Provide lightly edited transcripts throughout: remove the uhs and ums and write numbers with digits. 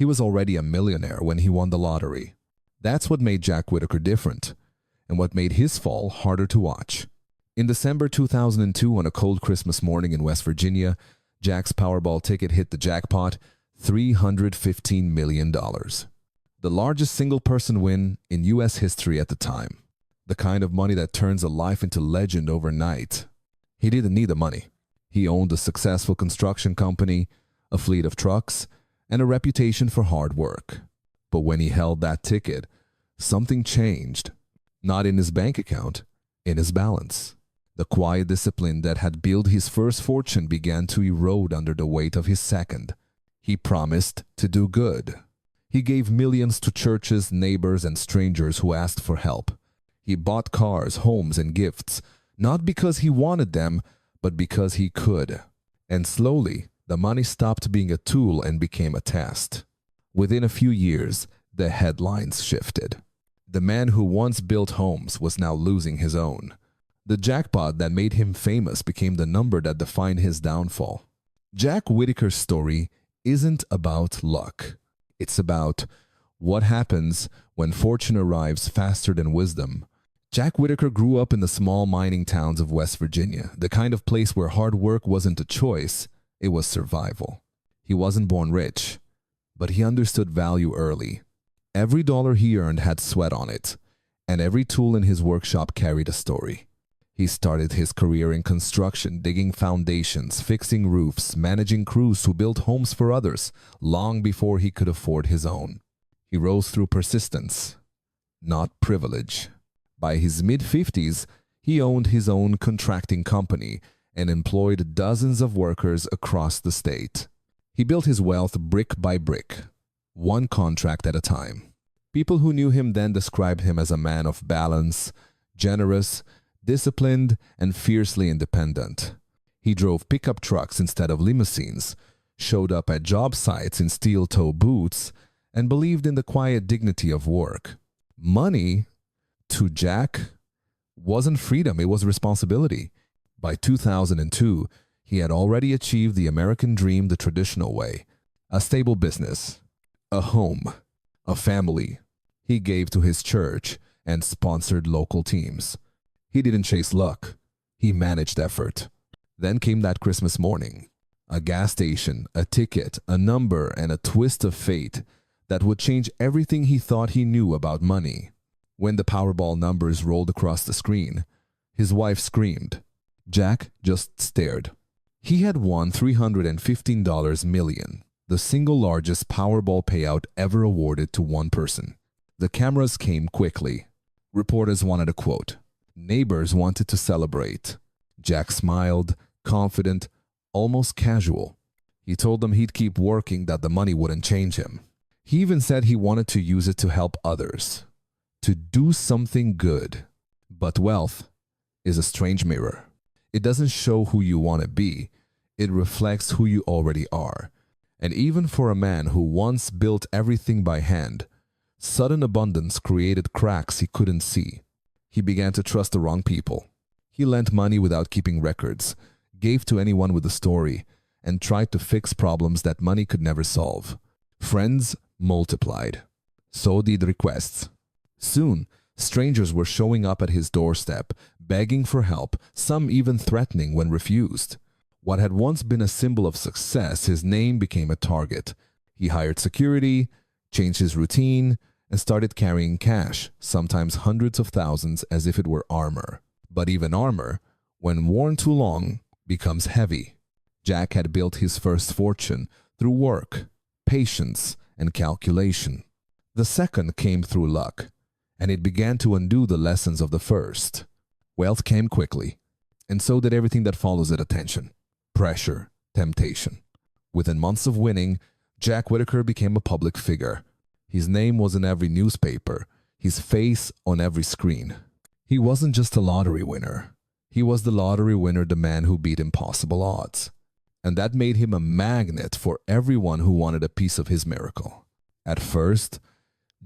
He was already a millionaire when he won the lottery. That's what made Jack Whittaker different, and what made his fall harder to watch. In December 2002, on a cold Christmas morning in West Virginia, Jack's Powerball ticket hit the jackpot, $315 million. The largest single-person win in U.S. history at the time. The kind of money that turns a life into legend overnight. He didn't need the money. He owned a successful construction company, a fleet of trucks, and a reputation for hard work. But when he held that ticket, something changed. Not in his bank account, in his balance. The quiet discipline that had built his first fortune began to erode under the weight of his second. He promised to do good. He gave millions to churches, neighbors, and strangers who asked for help. He bought cars, homes, and gifts, not because he wanted them, but because he could. And slowly, the money stopped being a tool and became a test. Within a few years, the headlines shifted. The man who once built homes was now losing his own. The jackpot that made him famous became the number that defined his downfall. Jack Whittaker's story isn't about luck. It's about what happens when fortune arrives faster than wisdom. Jack Whittaker grew up in the small mining towns of West Virginia, the kind of place where hard work wasn't a choice, it was survival. He wasn't born rich, but he understood value early. Every dollar he earned had sweat on it, and every tool in his workshop carried a story. He started his career in construction, digging foundations, fixing roofs, managing crews who built homes for others, long before he could afford his own. He rose through persistence, not privilege. By his mid-50s, he owned his own contracting company and employed dozens of workers across the state. He built his wealth brick by brick, one contract at a time. People who knew him then described him as a man of balance, generous, disciplined, and fiercely independent. He drove pickup trucks instead of limousines, showed up at job sites in steel-toe boots, and believed in the quiet dignity of work. Money, to Jack, wasn't freedom, it was responsibility. By 2002, he had already achieved the American dream the traditional way. A stable business, a home, a family. He gave to his church and sponsored local teams. He didn't chase luck, he managed effort. Then came that Christmas morning. A gas station, a ticket, a number, and a twist of fate that would change everything he thought he knew about money. When the Powerball numbers rolled across the screen, his wife screamed. Jack just stared. He had won $315 million, the single largest Powerball payout ever awarded to one person. The cameras came quickly. Reporters wanted a quote. Neighbors wanted to celebrate. Jack smiled, confident, almost casual. He told them he'd keep working, that the money wouldn't change him. He even said he wanted to use it to help others, to do something good. But wealth is a strange mirror. It doesn't show who you want to be. It reflects who you already are. And even for a man who once built everything by hand, sudden abundance created cracks he couldn't see. He began to trust the wrong people. He lent money without keeping records, gave to anyone with a story, and tried to fix problems that money could never solve. Friends multiplied. So did requests. Soon, strangers were showing up at his doorstep, begging for help, some even threatening when refused. What had once been a symbol of success, his name became a target. He hired security, changed his routine, and started carrying cash, sometimes hundreds of thousands, as if it were armor. But even armor, when worn too long, becomes heavy. Jack had built his first fortune through work, patience, and calculation. The second came through luck, and it began to undo the lessons of the first. Wealth came quickly, and so did everything that follows it: attention, pressure, temptation. Within months of winning, Jack Whittaker became a public figure. His name was in every newspaper, his face on every screen. He wasn't just a lottery winner. He was the lottery winner, the man who beat impossible odds. And that made him a magnet for everyone who wanted a piece of his miracle. At first,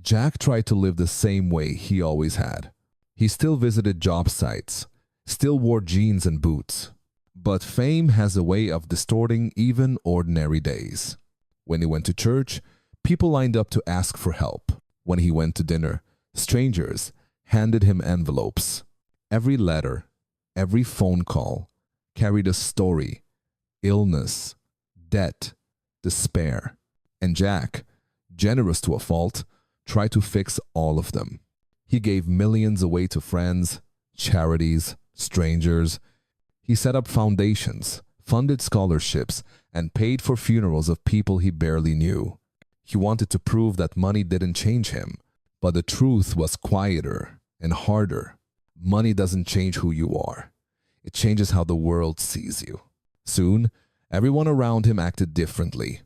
Jack tried to live the same way he always had. He still visited job sites, still wore jeans and boots. But fame has a way of distorting even ordinary days. When he went to church, People lined up to ask for help. When he went to dinner, strangers handed him envelopes. Every letter, every phone call carried a story, illness, debt, despair. And Jack, generous to a fault, tried to fix all of them. He gave millions away to friends, charities, strangers. He set up foundations, funded scholarships, and paid for funerals of people he barely knew. He wanted to prove that money didn't change him, but the truth was quieter and harder. Money doesn't change who you are. It changes how the world sees you. Soon, everyone around him acted differently.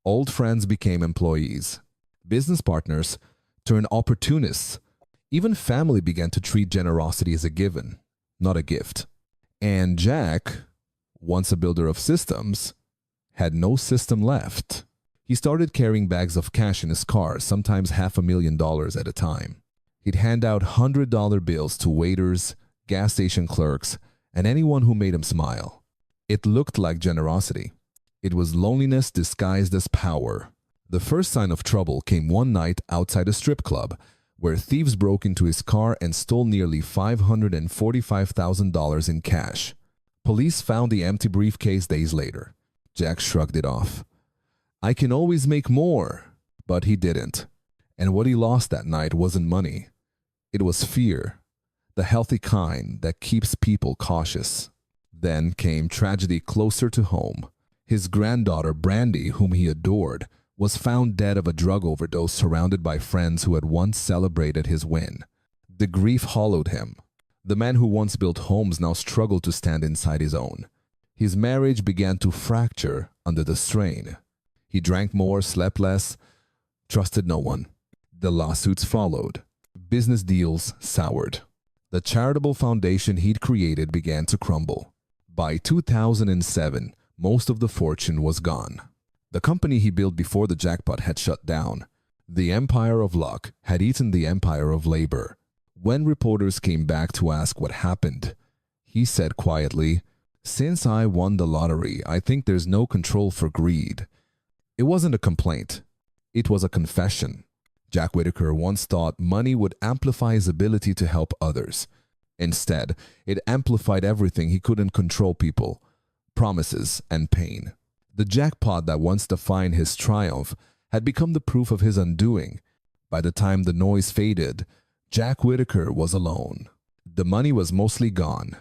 Old friends became employees. Business partners turned opportunists. Even family began to treat generosity as a given, not a gift. And Jack, once a builder of systems, had no system left. He started carrying bags of cash in his car, sometimes $500,000 at a time. He'd hand out $100 bills to waiters, gas station clerks, and anyone who made him smile. It looked like generosity. It was loneliness disguised as power. The first sign of trouble came one night outside a strip club, where thieves broke into his car and stole nearly $545,000 in cash. Police found the empty briefcase days later. Jack shrugged it off. I can always make more, but he didn't. And what he lost that night wasn't money. It was fear, the healthy kind that keeps people cautious. Then came tragedy closer to home. His granddaughter, Brandy, whom he adored, was found dead of a drug overdose surrounded by friends who had once celebrated his win. The grief hollowed him. The man who once built homes now struggled to stand inside his own. His marriage began to fracture under the strain. He drank more, slept less, trusted no one. The lawsuits followed. Business deals soured. The charitable foundation he'd created began to crumble. By 2007, most of the fortune was gone. The company he built before the jackpot had shut down. The empire of luck had eaten the empire of labor. When reporters came back to ask what happened, he said quietly, "Since I won the lottery, I think there's no control for greed." It wasn't a complaint. It was a confession. Jack Whittaker once thought money would amplify his ability to help others. Instead, it amplified everything he couldn't control: people, promises, and pain. The jackpot that once defined his triumph had become the proof of his undoing. By the time the noise faded, Jack Whittaker was alone. The money was mostly gone.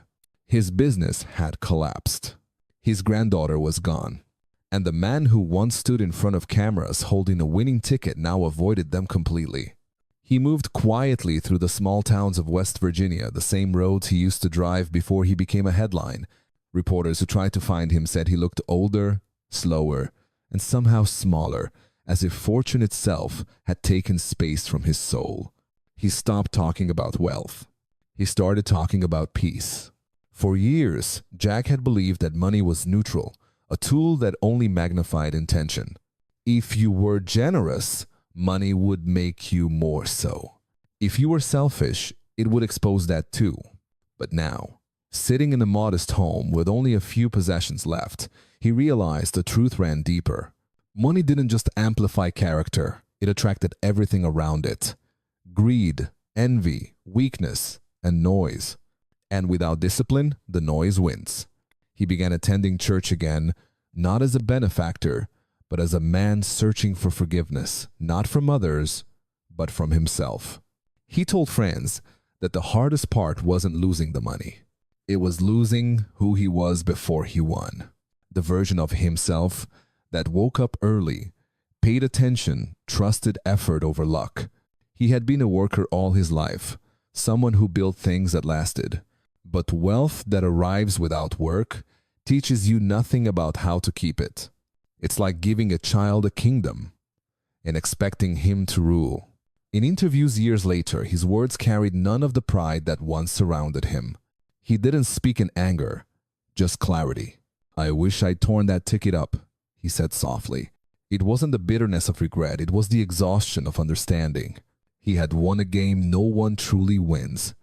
His business had collapsed. His granddaughter was gone. And the man who once stood in front of cameras holding a winning ticket now avoided them completely. He moved quietly through the small towns of West Virginia, the same roads he used to drive before he became a headline. Reporters who tried to find him said he looked older, slower, and somehow smaller, as if fortune itself had taken space from his soul. He stopped talking about wealth. He started talking about peace. For years, Jack had believed that money was neutral, a tool that only magnified intention. If you were generous, money would make you more so. If you were selfish, it would expose that too. But now, sitting in a modest home with only a few possessions left, he realized the truth ran deeper. Money didn't just amplify character, it attracted everything around it. Greed, envy, weakness, and noise. And without discipline, the noise wins. He began attending church again, not as a benefactor, but as a man searching for forgiveness, not from others, but from himself. He told friends that the hardest part wasn't losing the money. It was losing who he was before he won. The version of himself that woke up early, paid attention, trusted effort over luck. He had been a worker all his life, someone who built things that lasted. But wealth that arrives without work teaches you nothing about how to keep it. It's like giving a child a kingdom and expecting him to rule. In interviews years later, his words carried none of the pride that once surrounded him. He didn't speak in anger, just clarity. "I wish I'd torn that ticket up," he said softly. It wasn't the bitterness of regret, it was the exhaustion of understanding. He had won a game no one truly wins: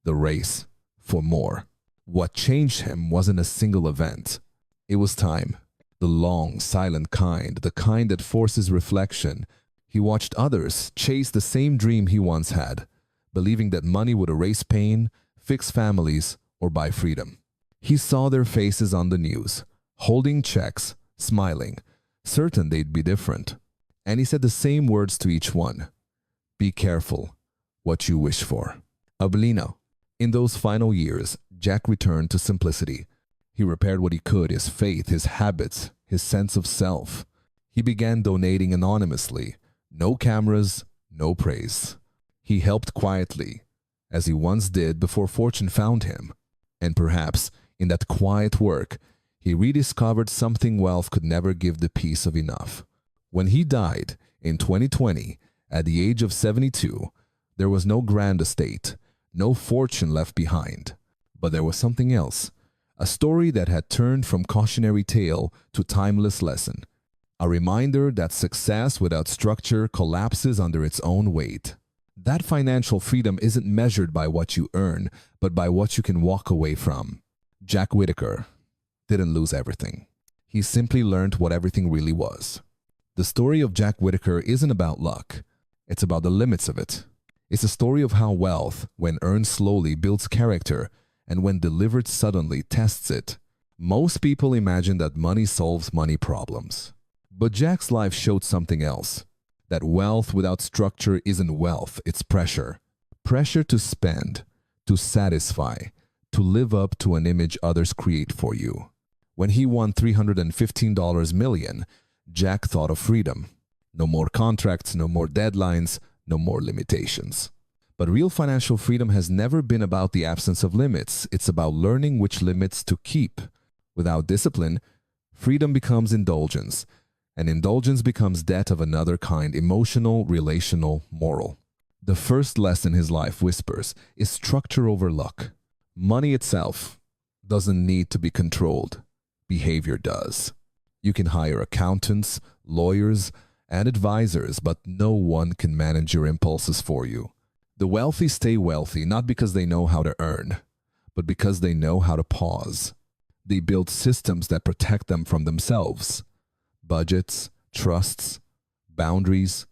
the race for more. What changed him wasn't a single event. It was time. The long, silent kind, the kind that forces reflection. He watched others chase the same dream he once had, believing that money would erase pain, fix families, or buy freedom. He saw their faces on the news, holding checks, smiling, certain they'd be different. And he said the same words to each one. Be careful what you wish for. Abelino. In those final years, Jack returned to simplicity. He repaired what he could, his faith, his habits, his sense of self. He began donating anonymously. No cameras, no praise. He helped quietly, as he once did before fortune found him. And perhaps, in that quiet work, he rediscovered something wealth could never give, the peace of enough. When he died in 2020, at the age of 72, there was no grand estate, no fortune left behind. But there was something else, a story that had turned from cautionary tale to timeless lesson. A reminder that success without structure collapses under its own weight. That financial freedom isn't measured by what you earn, but by what you can walk away from. Jack Whittaker didn't lose everything. He simply learned what everything really was. The story of Jack Whittaker isn't about luck. It's about the limits of it. It's a story of how wealth, when earned slowly, builds character, and when delivered suddenly, tests it. Most people imagine that money solves money problems. But Jack's life showed something else. That wealth without structure isn't wealth, it's pressure. Pressure to spend, to satisfy, to live up to an image others create for you. When he won $315 million, Jack thought of freedom. No more contracts, no more deadlines, no more limitations. But real financial freedom has never been about the absence of limits. It's about learning which limits to keep. Without discipline, freedom becomes indulgence. And indulgence becomes debt of another kind, emotional, relational, moral. The first lesson his life whispers is structure over luck. Money itself doesn't need to be controlled. Behavior does. You can hire accountants, lawyers, and advisors, but no one can manage your impulses for you. The wealthy stay wealthy not because they know how to earn, but because they know how to pause. They build systems that protect them from themselves. Budgets, trusts, boundaries.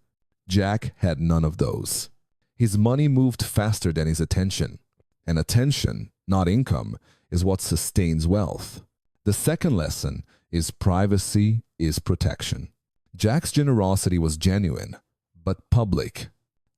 Jack had none of those. His money moved faster than his attention. And attention, not income, is what sustains wealth. The second lesson is privacy is protection. Jack's generosity was genuine, but public.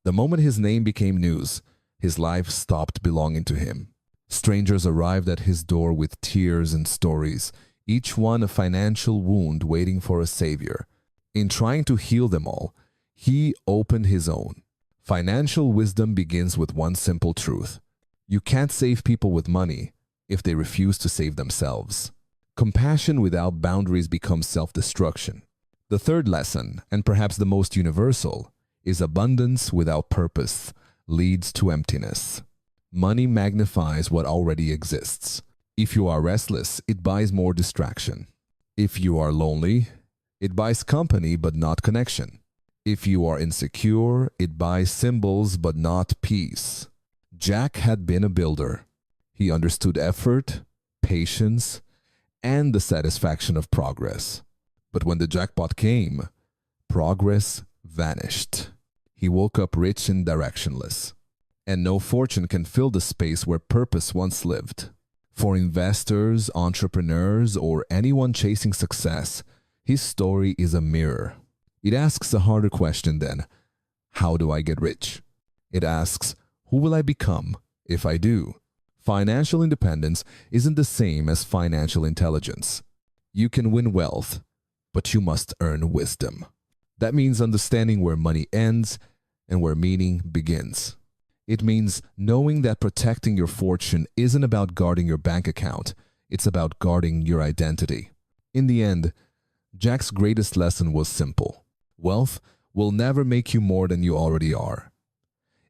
The moment his name became news, his life stopped belonging to him. Strangers arrived at his door with tears and stories, each one a financial wound waiting for a savior. In trying to heal them all, he opened his own. Financial wisdom begins with one simple truth. You can't save people with money if they refuse to save themselves. Compassion without boundaries becomes self-destruction. The third lesson, and perhaps the most universal, is abundance without purpose leads to emptiness. Money magnifies what already exists. If you are restless, it buys more distraction. If you are lonely, it buys company but not connection. If you are insecure, it buys symbols but not peace. Jack had been a builder. He understood effort, patience, and the satisfaction of progress. But when the jackpot came, progress vanished. He woke up rich and directionless. And no fortune can fill the space where purpose once lived. For investors, entrepreneurs, or anyone chasing success, his story is a mirror. It asks a harder question than, how do I get rich? It asks, who will I become if I do? Financial independence isn't the same as financial intelligence. You can win wealth, but you must earn wisdom. That means understanding where money ends and where meaning begins. It means knowing that protecting your fortune isn't about guarding your bank account, it's about guarding your identity. In the end, Jack's greatest lesson was simple. Wealth will never make you more than you already are.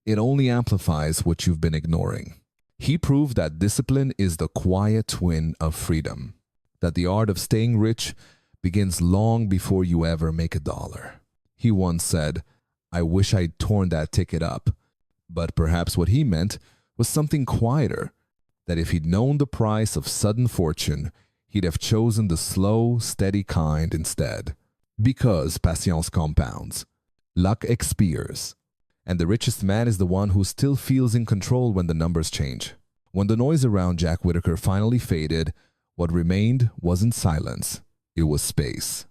It only amplifies what you've been ignoring. He proved that discipline is the quiet twin of freedom, that the art of staying rich begins long before you ever make a dollar. He once said, I wish I'd torn that ticket up. But perhaps what he meant was something quieter, that if he'd known the price of sudden fortune, he'd have chosen the slow, steady kind instead. Because patience compounds. Luck expires. And the richest man is the one who still feels in control when the numbers change. When the noise around Jack Whittaker finally faded, what remained wasn't silence. It was space.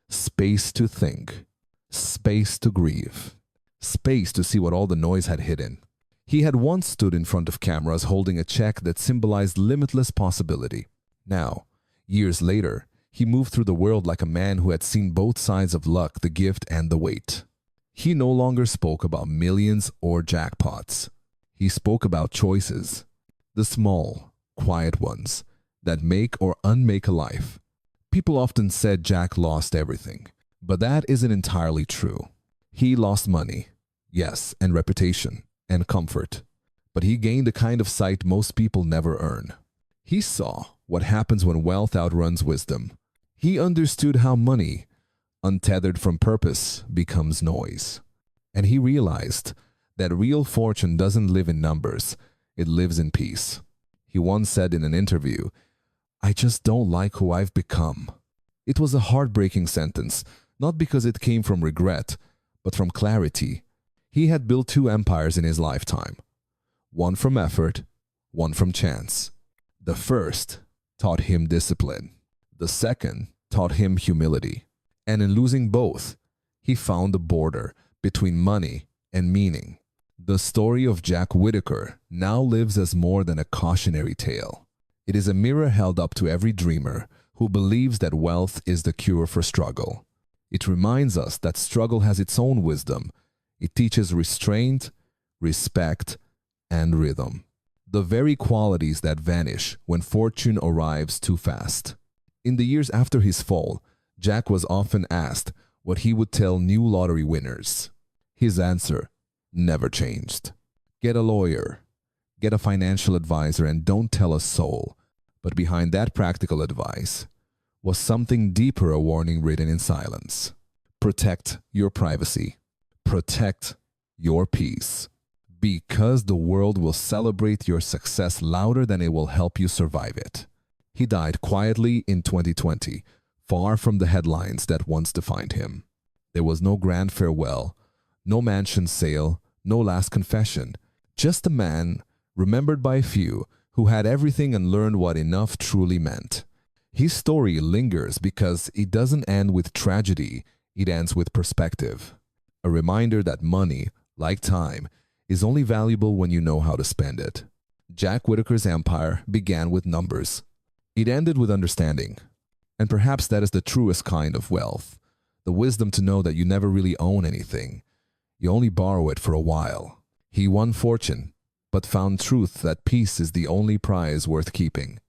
Space to think. Space to grieve. Space to see what all the noise had hidden. He had once stood in front of cameras holding a check that symbolized limitless possibility. Now, years later, he moved through the world like a man who had seen both sides of luck, the gift and the weight. He no longer spoke about millions or jackpots. He spoke about choices, the small, quiet ones that make or unmake a life. People often said Jack lost everything, but that isn't entirely true. He lost money, yes, and reputation, and comfort, but he gained a kind of sight most people never earn. He saw what happens when wealth outruns wisdom. He understood how money, untethered from purpose, becomes noise. And he realized that real fortune doesn't live in numbers, it lives in peace. He once said in an interview, "I just don't like who I've become." It was a heartbreaking sentence, not because it came from regret, but from clarity. He had built 2 empires in his lifetime, one from effort, one from chance. The first taught him discipline. The second taught him humility. And in losing both, he found the border between money and meaning. The story of Jack Whittaker now lives as more than a cautionary tale. It is a mirror held up to every dreamer who believes that wealth is the cure for struggle. It reminds us that struggle has its own wisdom. It teaches restraint, respect, and rhythm. The very qualities that vanish when fortune arrives too fast. In the years after his fall, Jack was often asked what he would tell new lottery winners. His answer never changed. Get a lawyer, get a financial advisor, and don't tell a soul. But behind that practical advice was something deeper, a warning written in silence. Protect your privacy. Protect your peace. Because the world will celebrate your success louder than it will help you survive it. He died quietly in 2020, far from the headlines that once defined him. There was no grand farewell, no mansion sale, no last confession. Just a man remembered by few who had everything and learned what enough truly meant. His story lingers because it doesn't end with tragedy, it ends with perspective. A reminder that money, like time, is only valuable when you know how to spend it. Jack Whittaker's empire began with numbers. It ended with understanding. And perhaps that is the truest kind of wealth, the wisdom to know that you never really own anything. You only borrow it for a while. He won fortune, but found truth that peace is the only prize worth keeping.